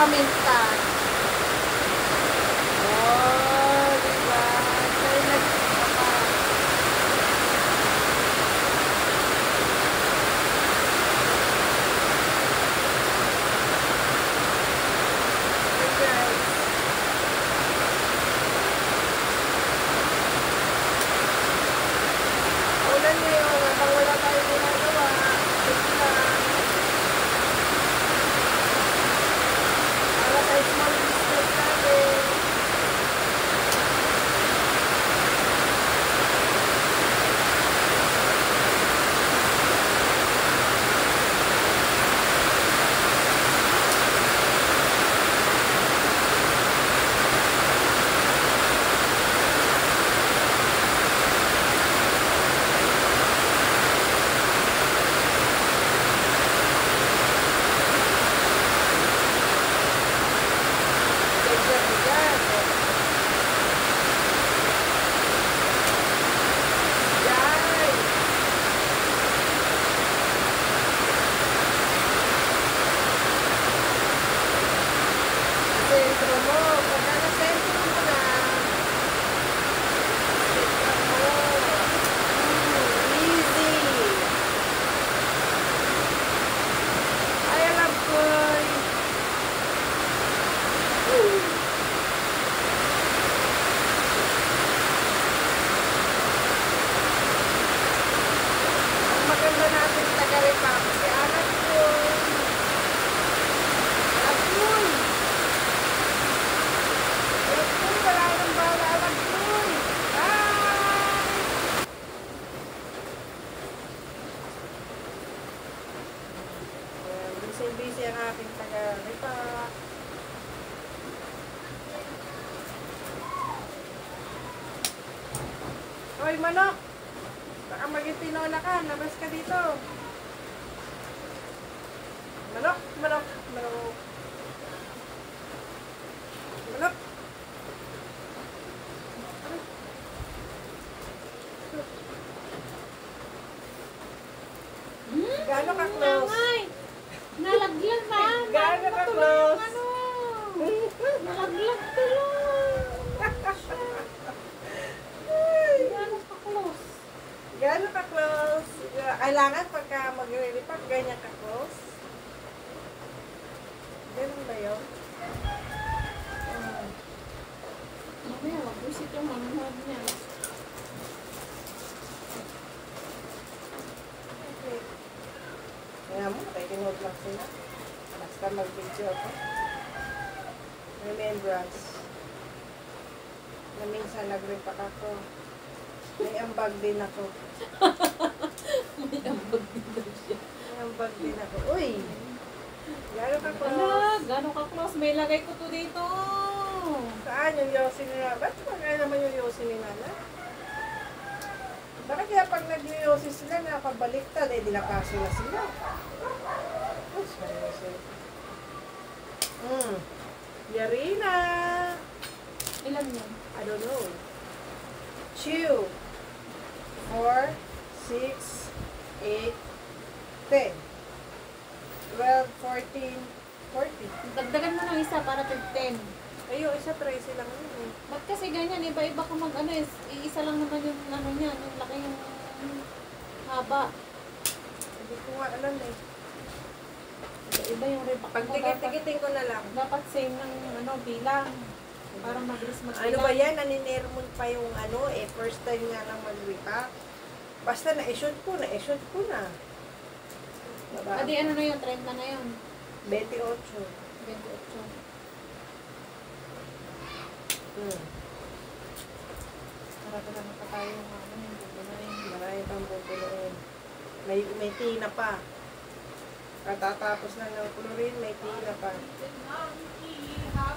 paminta. Oh, diba? Sa'yo nagpapa. Hey guys. Ulan ngayon, habang wala tayong ginagawa. Ito lang. Para sa small business natin. Sentro mo. Pagka na-sentro mo na, sentro mo. Easy. Ay, alam ko. Ang maganda natin taga-repa kasi anak ko. Apoy. Apoy, wala nang bala. Apoy. Bye. Busy-busy ang aking taga-repa. Hoy, manok! Baka mag-itinola ka. Labas ka dito. Manok! Manok! Manok! Manok! Gaano ka close? Nalaglag na. Gaano ka close? Ano? Nalaglag tuloy. Gaano ka close? Gaano ka close? Kailangan pagka magre-repack, ganyan ka close? Ganun ba yun? Mamaya, mabusit yung manuhod niya. Okay. Kaya mo, nakikinood lang sila. Basta mag-video ako. Remembrance. Na minsan nag-repack ako. May ambag din ako. May ambag din daw siya. May ambag din ako. Uy! Gano'n ka close? Ano? Gano'n ka close? May lagay ko to dito. Saan yung yosi ni Nana? Ba't magkaya naman yung yosi ni Nana? Bakit kaya pag nag-yosi sila, nakabaliktad, eh, dinakaso na sila. Oh, sorry. Yarina! Ilan yan? I don't know. 2, 4, 6, 8, 10, 12, 14, 40. Dagdagan mo ng isa para 15. Ayo, isa 13 lang yun eh. Ba't kasi ganyan? Iba-iba ka mag-ano eh. Iisa lang naman yung ano niya. Yung laki yung haba. Hindi ko nga alam eh. Iba yung repack mo. Pagtikit-tikitin ko na lang. Dapat same ng ano, bilang. Para mabilis magbilang. Ano ba yan? Naninermon pa yung ano eh. First time nga lang mag-repack. Basta na-shoot ko na. Diba? Adi ano na yun? 30 na yun. 28. 28. Marami naman pa tayo yung ano, yung bubunuin. Marami pang bubunuin. May tina pa. Katatapos na ng chlorine, may tina pa.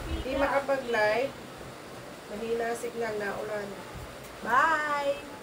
Hindi makapag-live. Mahina signal na ulan. Bye!